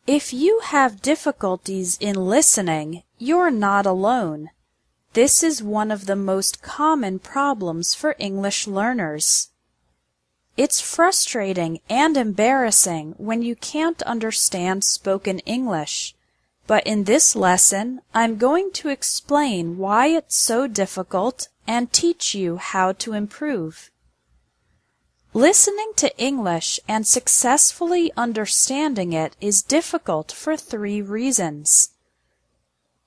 If you have difficulties in listening, you're not alone. This is one of the most common problems for English learners. It's frustrating and embarrassing when you can't understand spoken English, but in this lesson, I'm going to explain why it's so difficult and teach you how to improve. Listening to English and successfully understanding it is difficult for 3 reasons.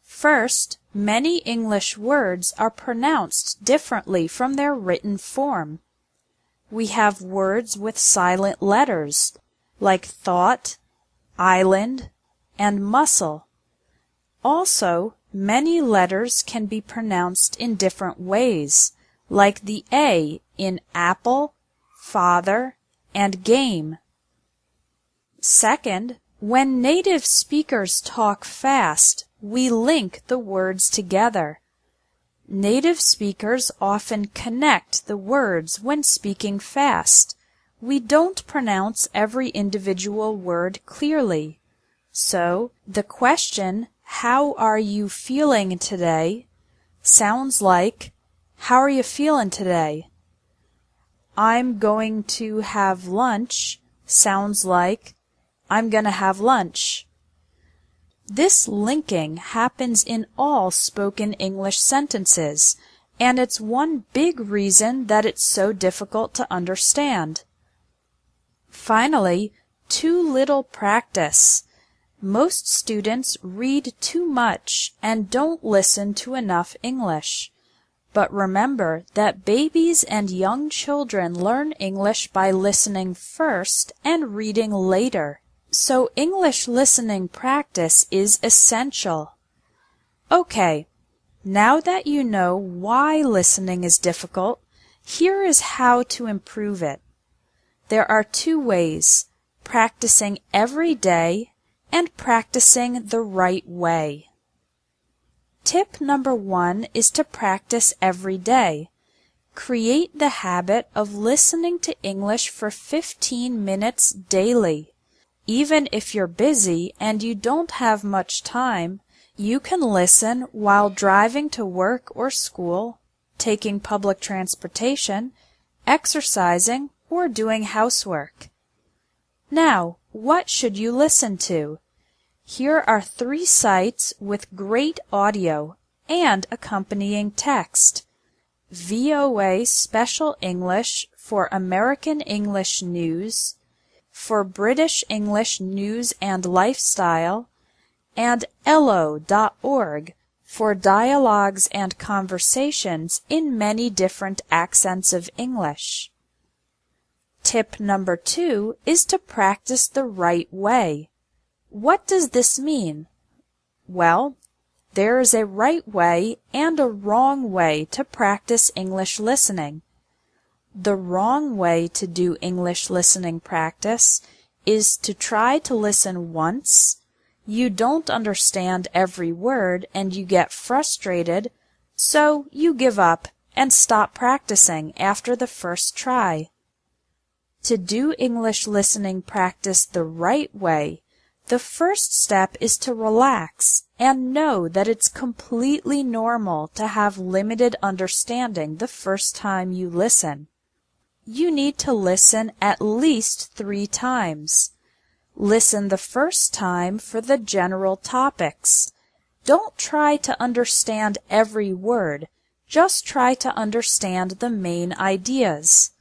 First, many English words are pronounced differently from their written form. We have words with silent letters, like thought, island, and muscle. Also, many letters can be pronounced in different ways, like the A in apple, father, and game. Second, when native speakers talk fast, we link the words together. Native speakers often connect the words when speaking fast. We don't pronounce every individual word clearly. So, the question, "How are you feeling today?" sounds like, "How are you feeling today?" "I'm going to have lunch" sounds like, "I'm gonna have lunch." This linking happens in all spoken English sentences, and it's one big reason that it's so difficult to understand. Finally, too little practice. Most students read too much and don't listen to enough English. But remember that babies and young children learn English by listening first and reading later. So English listening practice is essential. Okay, now that you know why listening is difficult, here is how to improve it. There are 2 ways: practicing every day and practicing the right way. Tip number 1 is to practice every day. Create the habit of listening to English for 15 minutes daily. Even if you're busy and you don't have much time, you can listen while driving to work or school, taking public transportation, exercising, or doing housework. Now, what should you listen to? Here are 3 sites with great audio and accompanying text. VOA Special English for American English News, for British English News and Lifestyle, and Ello.org for dialogues and conversations in many different accents of English. Tip number 2 is to practice the right way. What does this mean? Well, there is a right way and a wrong way to practice English listening. The wrong way to do English listening practice is to try to listen once, you don't understand every word and you get frustrated, so you give up and stop practicing after the first try. To do English listening practice the right way, the first step is to relax and know that it's completely normal to have limited understanding the first time you listen. You need to listen at least 3 times. Listen the first time for the general topics. Don't try to understand every word, just try to understand the main ideas.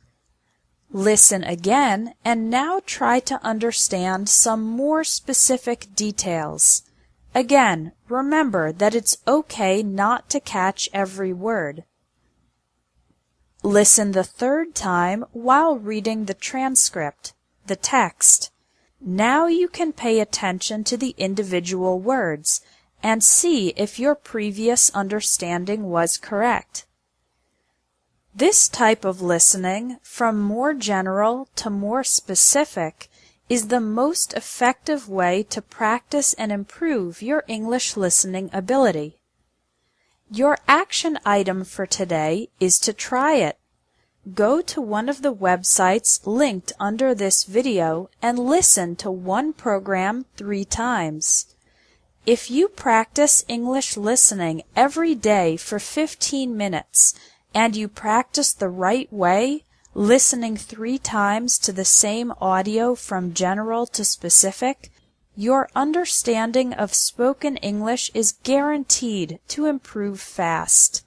Listen again and now try to understand some more specific details. Again, remember that it's okay not to catch every word. Listen the 3rd time while reading the transcript, the text. Now you can pay attention to the individual words and see if your previous understanding was correct. This type of listening, from more general to more specific, is the most effective way to practice and improve your English listening ability. Your action item for today is to try it. Go to one of the websites linked under this video and listen to one program 3 times. If you practice English listening every day for 15 minutes and you practice the right way, listening 3 times to the same audio from general to specific, your understanding of spoken English is guaranteed to improve fast.